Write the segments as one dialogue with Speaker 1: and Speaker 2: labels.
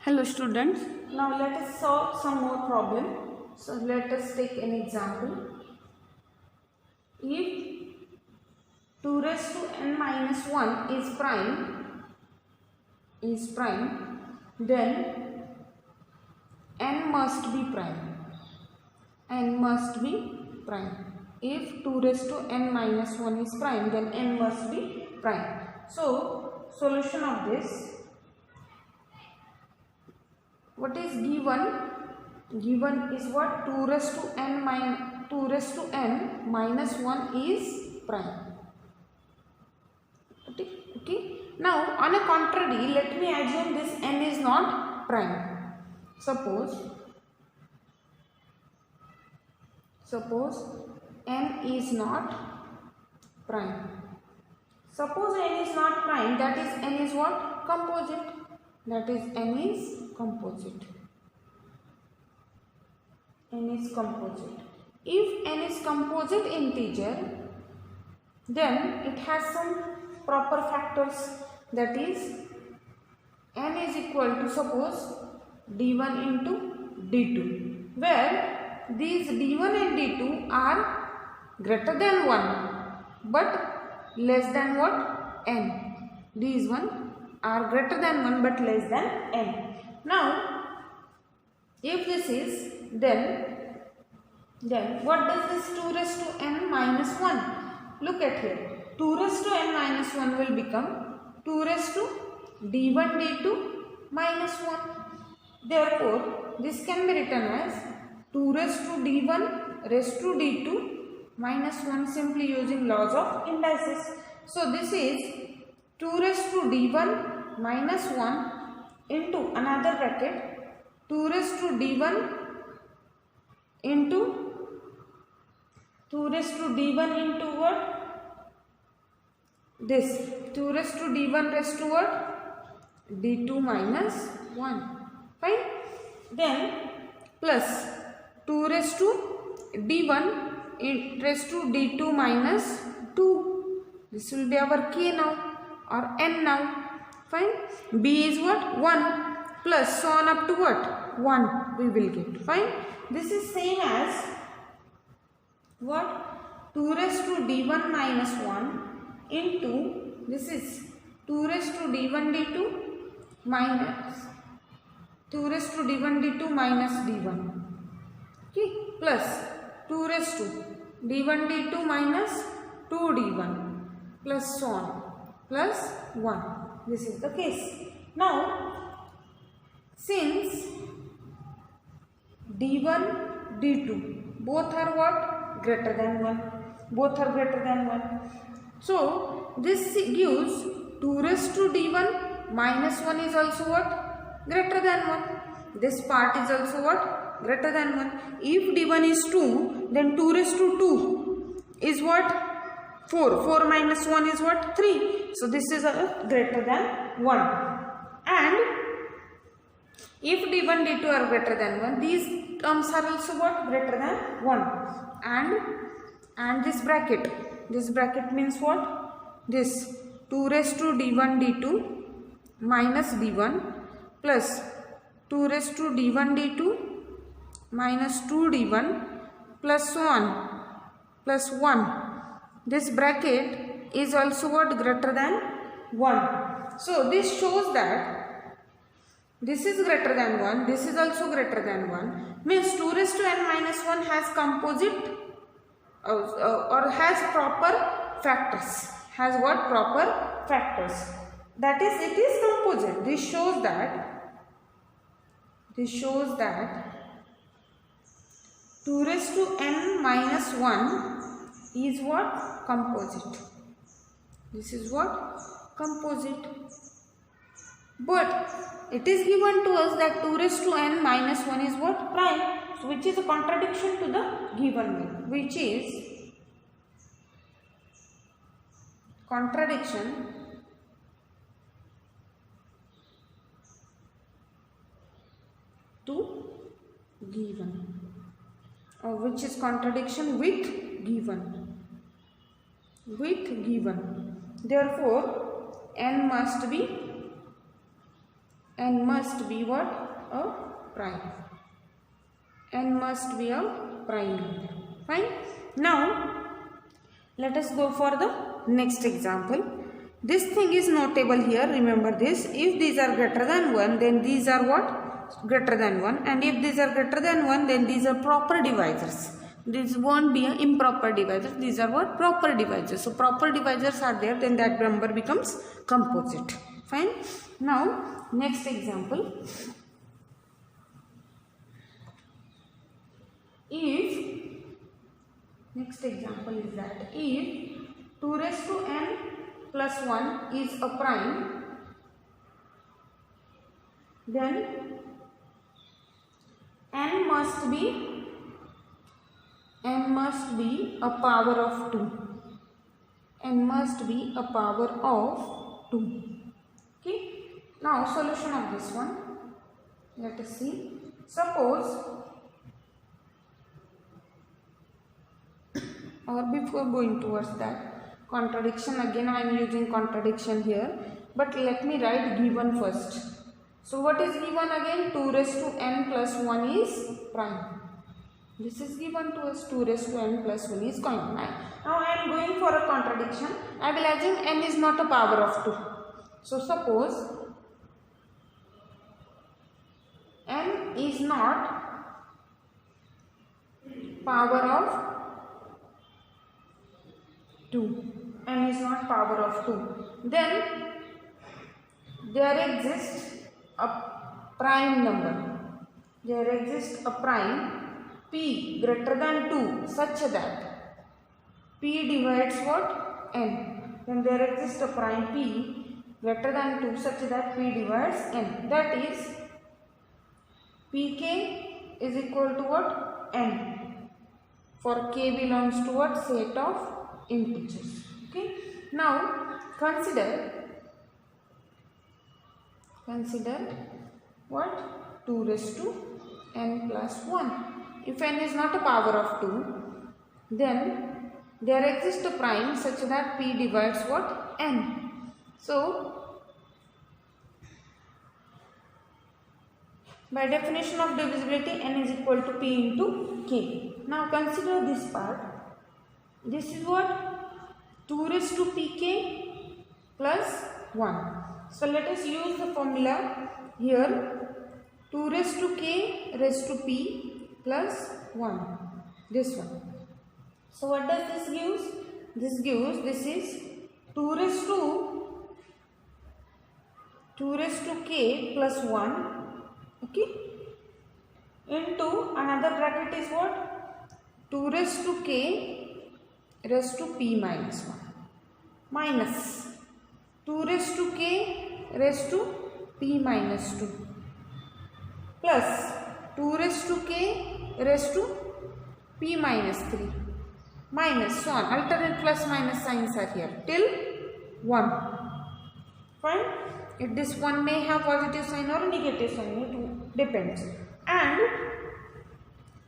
Speaker 1: Hello students, now let us solve some more problem. So let us take an example. If 2 raised to n minus 1 is prime, then n must be prime. N must be prime. If 2 raised to n minus 1 is prime, then n must be prime. So solution of this. What is given? Given is what? 2 raised to n minus 1 is prime. Okay. Now on a contrary, let me assume this n is not prime. Suppose n is not prime. Suppose n is not prime, that is n is what? Composite. That is n is composite. N is composite. If n is composite integer, then it has some proper factors, that is n is equal to, suppose, d1 into d2, where these d1 and d2 are greater than 1 but less than what? N. These one are greater than 1 but less than n. Now if this is, then what does this 2 raised to n minus 1? Look at here. 2 raised to n minus 1 will become 2 raised to d1 d2 minus 1. Therefore this can be written as 2 raised to d1 raised to d2 minus 1, simply using laws of indices. So this is 2 raised to d1 minus 1 into another bracket 2 raised to d1 into 2 raised to d1 into what? This 2 raised to d1 raised to what? d2 minus 1. Fine. Then plus 2 raised to d1 raised to d2 minus 2. This will be our k now, or n now. Fine. B is what? 1 plus so on up to what? 1 we will get. Fine. This is same as what? 2 raised to d1 minus 1 into, this is 2 raised to d1 d2 minus 2 raised to d1 d2 minus d1. Okay. Plus 2 raised to d1 d2 minus 2d1 plus so on plus 1. This is the case. Now since d1 d2 both are what? Greater than 1. Both are greater than 1. So this gives 2 raised to d1 minus 1 is also what? Greater than 1. This part is also what? Greater than 1. If d1 is 2, then 2 raised to 2 is what? 4. 4 minus 1 is what? 3. So this is greater than 1. And if d1 d2 are greater than 1, these terms are also what? Greater than 1. And this bracket means what? This 2 raised to d1 d2 minus d1 plus 2 raised to d1 d2 minus 2d1 plus so on plus 1. This bracket is also what? Greater than 1. So this shows that this is greater than 1, this is also greater than 1, means 2 raised to n minus 1 has composite or has proper factors. Has what? Proper factors. That is, it is composite. This shows that 2 raised to n minus 1 is what? Composite. This is what? Composite. But it is given to us that 2 raised to n minus 1 is what? Prime. So which is a contradiction to the given one, which is contradiction to given, or which is contradiction with given. Therefore n must be n must be what? A prime. N must be a prime number. Fine. Now let us go for the next example. This thing is notable here. Remember this. If these are greater than 1, then these are what? Greater than 1. And if these are greater than 1, then these are proper divisors. This won't be an improper divisor. These are what? Proper divisors. So proper divisors are there, then that number becomes composite. Fine. Now next example. Next example is that if 2 raised to n plus 1 is a prime, then n must be a power of 2. N must be a power of 2. Okay. Now solution of this one. Let us see. Suppose, or before going towards that, contradiction, again I am using contradiction here, but let me write given first. So what is given again? 2 raised to n plus 1 is prime. This is given to us. 2 raised to n plus 1 is common. Now I am going for a contradiction. I will assume n is not a power of 2. So suppose n is not power of 2. N is not power of 2. Then there exists a prime number. There exists a prime p greater than 2 such that p divides what? N. Then there exists a prime p greater than 2 such that p divides n. That is pk is equal to what? N. For k belongs to what? Set of integers. Okay. Now consider what? 2 raised to n plus 1. If n is not a power of 2, then there exists a prime such that p divides what? N. So by definition of divisibility, n is equal to p into k. Now consider this part. This is what? 2 raised to pk plus 1. So let us use the formula here. 2 raised to k raised to p plus 1. This one. So what does this give? This is 2 raised to k plus 1. Okay. Into another bracket is what? 2 raised to k raised to p minus 1 minus 2 raised to k raised to p minus 2 plus 2 raised to k raised to p minus 3 minus so on. Alternate plus minus signs are here till 1. Fine. If this one may have positive sign or negative sign, it depends. And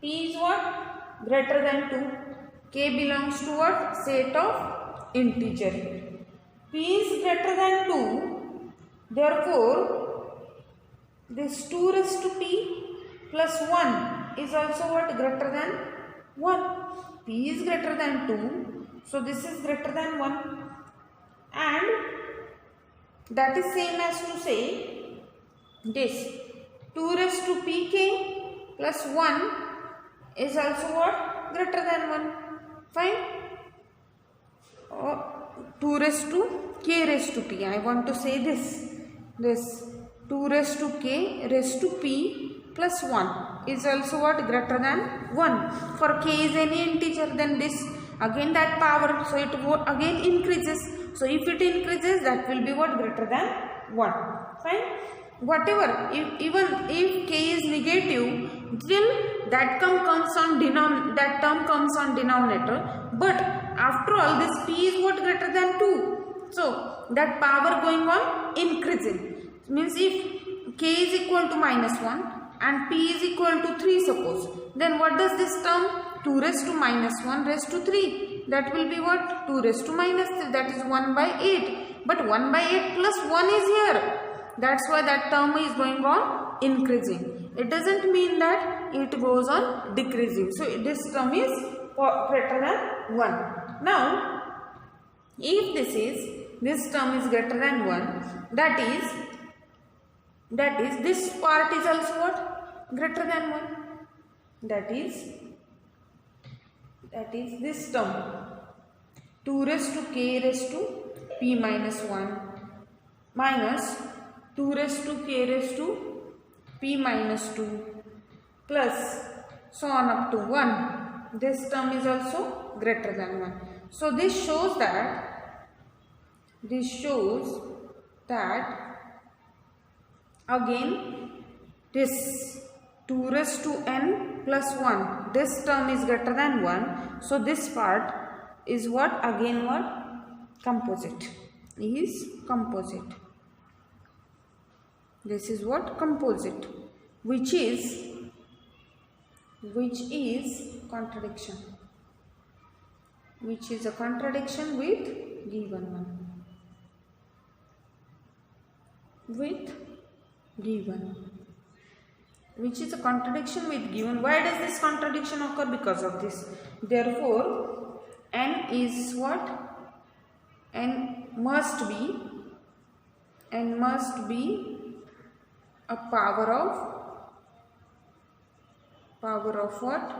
Speaker 1: p is what? Greater than 2. K belongs to what? Set of integer. P is greater than 2. Therefore, this 2 raised to p plus 1 is also what? Greater than 1. P is greater than 2. So this is greater than 1. And that is same as to say this 2 raised to pk plus 1 is also what? Greater than 1. Fine. 2 raised to k raised to p. I want to say this 2 raised to k raised to p plus 1 is also what? Greater than 1. For k is any integer, then this again that power, so it again increases. So if it increases, that will be what? Greater than 1. Fine. Whatever, even if k is negative, still that term comes on denominator. But after all, this p is what? Greater than 2. So that power going on increasing. Means if k is equal to minus 1 and p is equal to 3 suppose, then what does this term? 2 raised to minus 1 raised to 3. That will be what? 2 raised to minus 3. That is 1 by 8. But 1 by 8 plus 1 is here. That's why that term is going on increasing. It doesn't mean that it goes on decreasing. So this term is greater than 1. Now, if this term is greater than 1, that is this part is also what? Greater than 1. That is this term 2 raised to k raised to p minus 1 minus 2 raised to k raised to p minus 2 plus so on up to 1. This term is also greater than 1. So this shows that again this 2 raised to n plus 1, this term is greater than 1. So this part is what? Again what? Composite. Is composite. This is what? Composite, which is contradiction, which is a contradiction with given one, with given, which is a contradiction with given. Why does this contradiction occur? Because of this. Therefore n is what? N must be a power of what?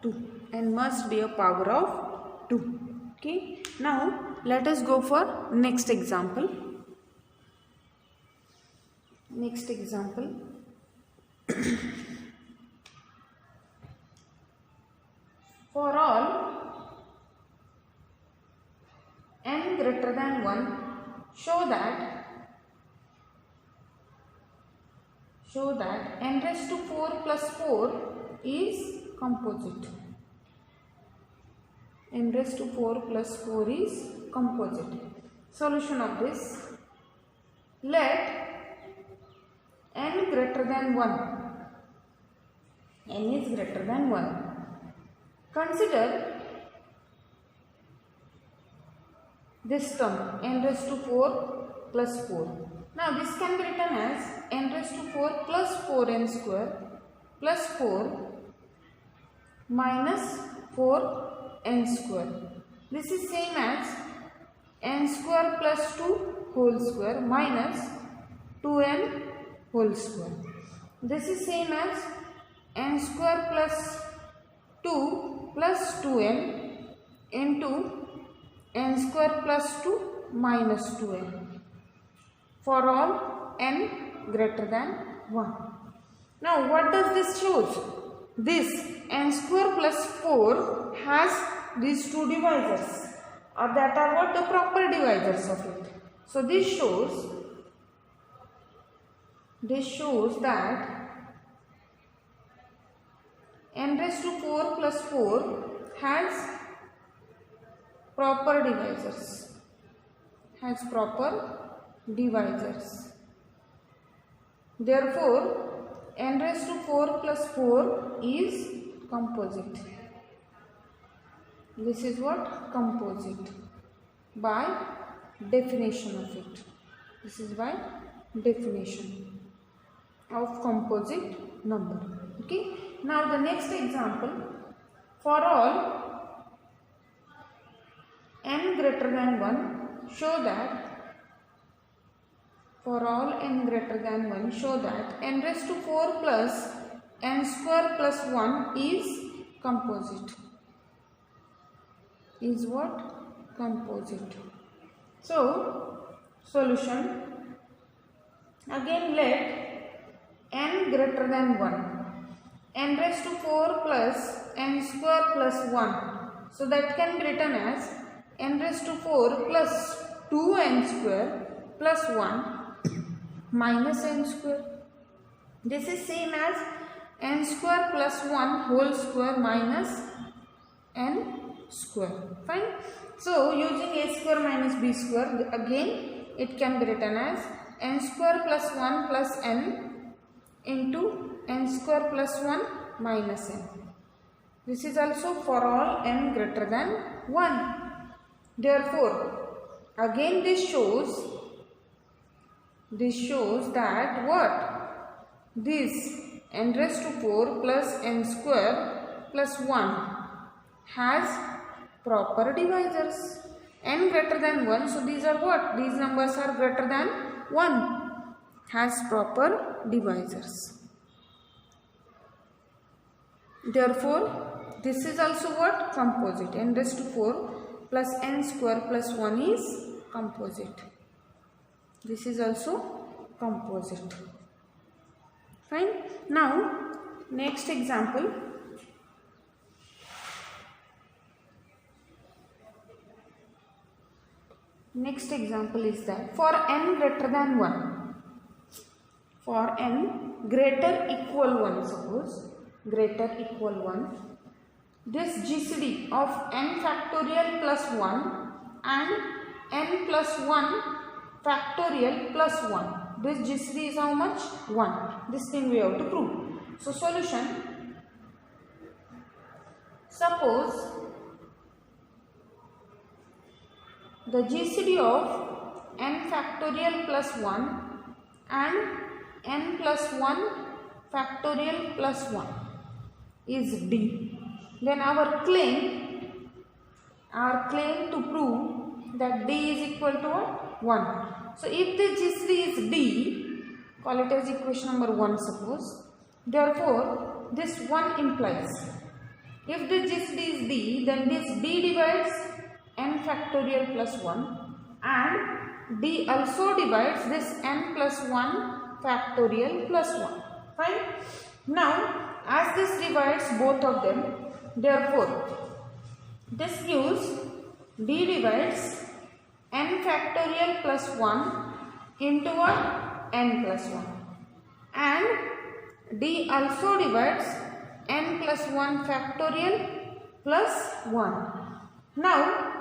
Speaker 1: 2. N must be a power of 2. Okay. Now let us go for next example. Next example. For all n greater than 1, show that n raised to 4 plus 4 is composite. N raised to 4 plus 4 is composite. Solution of this: let n greater than 1. N is greater than 1. Consider this term n raised to 4 plus 4. Now this can be written as n raised to 4 plus 4n square plus 4 minus 4n square. This is same as n square plus 2 whole square minus 2n whole square. This is same as n square plus 2 plus 2n into n square plus 2 minus 2n for all n greater than 1. Now what does this shows? This n square plus 4 has these two divisors, or that are what? The proper divisors of it. So this shows that n raised to 4 plus 4 has proper divisors. Therefore n raised to 4 plus 4 is composite. This is what? Composite by definition of it. This is by definition of composite number. Okay. Now the next example. For all n greater than 1, show that n raised to 4 plus n square plus 1 is composite. Is what? Composite. So solution: again let n greater than 1, n raised to 4 plus n square plus 1. So that can be written as n raised to 4 plus 2n square plus 1 minus n square. This is same as n square plus 1 whole square minus n square. Fine. So using a square minus b square, again it can be written as n square plus 1 plus n into n square plus 1 minus n. This is also for all n greater than 1. Therefore again this shows This shows that what? This n raised to 4 plus n square plus 1 has proper divisors. N greater than 1, so these are what? These numbers are greater than 1, has proper divisors. Therefore, this is also what? Composite. N raised to 4 plus n square plus 1 is composite. This is also composite. Fine. Now, next example. Next example is that for n greater than 1, for n greater equal 1, suppose greater equal 1, this GCD of n factorial plus 1 and n plus 1 factorial plus 1, this GCD is how much? 1. This thing we have to prove. So solution, suppose the GCD of n factorial plus 1 and n plus 1 factorial plus 1 is D. Then our claim to prove that D is equal to what? 1. So if the GCD is D, call it as equation number 1 suppose. Therefore, this 1 implies, if the GCD is D, then this D divides n factorial plus 1 and D also divides this n plus 1 factorial plus 1. Fine. Now, as this divides both of them, therefore, this gives D divides n factorial plus 1 into what? N plus 1. And D also divides n plus 1 factorial plus 1. Now,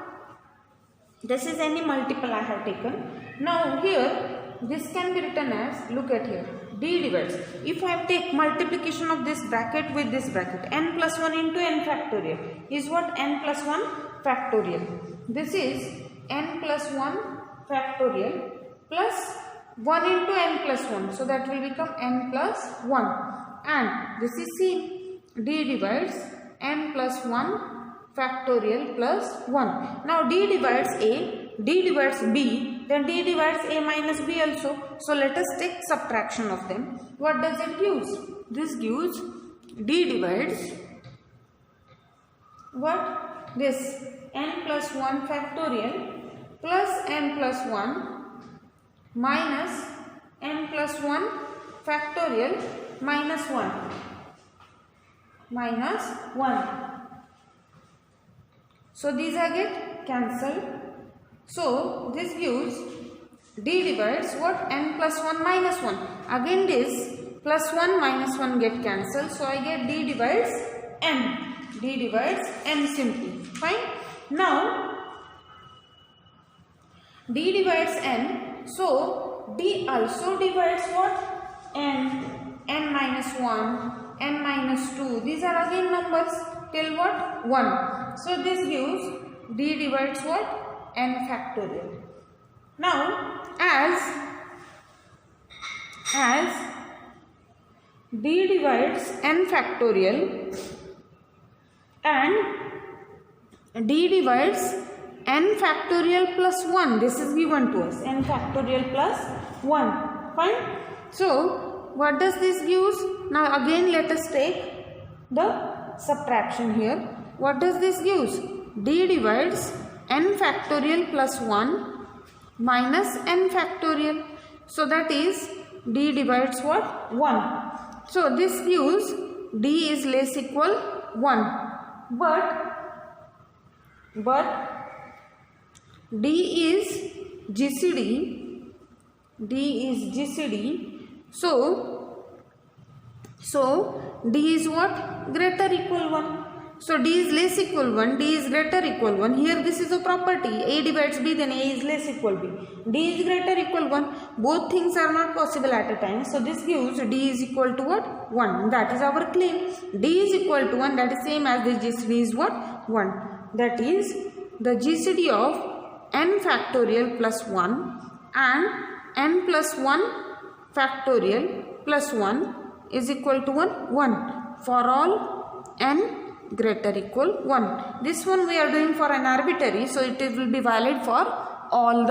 Speaker 1: this is any multiple I have taken. Now, here, this can be written as, look at here, D divides. If I take multiplication of this bracket with this bracket, n plus 1 into n factorial is what? N plus 1 factorial. This is n plus 1 factorial plus 1 into n plus 1. So that will become n plus 1. And this is C. D divides n plus 1 factorial plus 1. Now D divides A, D divides B, then D divides A minus B also. So let us take subtraction of them. What does it give? This gives D divides what? This n plus 1 factorial plus n plus 1 minus n plus 1 factorial minus 1 minus 1. So these are get cancelled. So this gives D divides what? N plus 1 minus 1. Again this plus 1 minus 1 get cancelled. So I get D divides N. D divides N simply. Fine. Now D divides N. So D also divides what? N. N minus 1. N minus 2. These are again numbers till what? 1. So this gives D divides what? N factorial. Now as D divides N factorial and D divides N factorial plus 1, this is given to us, N factorial plus 1. Fine. So what does this give? Now again let us take the subtraction here. What does this give? D divides n factorial plus 1 minus n factorial. So that is D divides what? 1. So this gives D is less equal 1. But D is GCD. D is GCD. So D is what? Greater equal 1. So D is less equal 1, D is greater equal 1. Here this is a property. A divides B, then A is less equal B. D is greater equal 1. Both things are not possible at a time. So this gives D is equal to what? 1. That is our claim. D is equal to 1. That is same as the GCD is what? 1. That is the GCD of n factorial plus 1 and n plus 1 factorial plus 1 is equal to 1 for all n greater equal 1. This one we are doing for an arbitrary, so it will be valid for all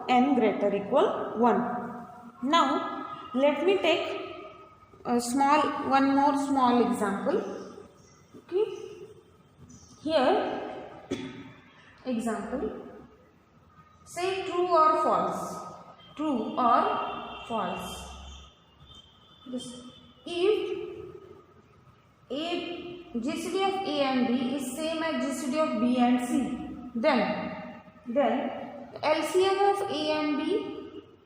Speaker 1: n greater equal 1. Now let me take one more small example. Okay, here example, say true or false. If GCD of A and B is same as GCD of B and C, then LCM of A and B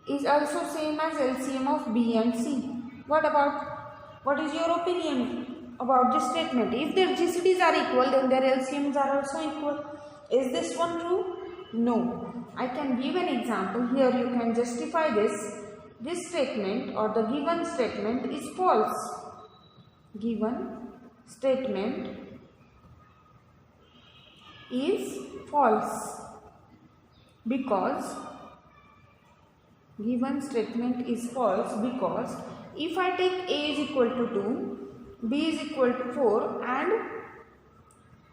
Speaker 1: is also same as LCM of B and C. What is your opinion about this statement? If their GCDs are equal, then their LCMs are also equal. Is this one true? No. I can give an example. Here you can justify this. This statement or the given statement is false. Given statement is false because if I take A is equal to 2, B is equal to 4 and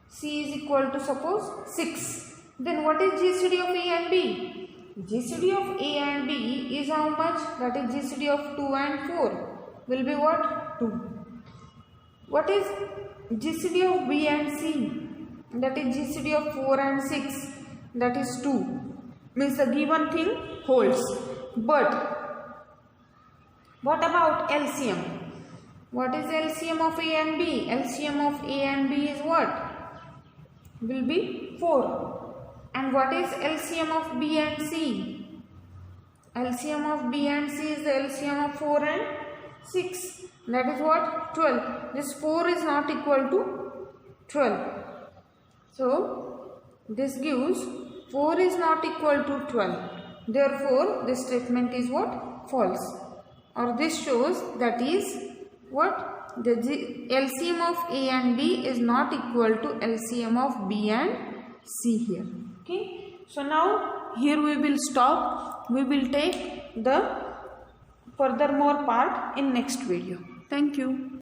Speaker 1: C is equal to suppose 6, then what is GCD of A and B? GCD of A and B is how much? That is GCD of 2 and 4 will be what? 2. What is GCD of B and C? That is GCD of 4 and 6, that is 2. Means the given thing holds. But what about LCM? What is LCM of A and B? LCM of A and B is what? Will be 4. And what is LCM of B and C? LCM of B and C is the LCM of 4 and 6. That is what? 12. This 4 is not equal to 12. So this gives 4 is not equal to 12. Therefore, this statement is what? False. Or this shows that is what? The LCM of A and B is not equal to LCM of B and C here. Okay. So now here we will stop. We will take the furthermore part in next video. Thank you.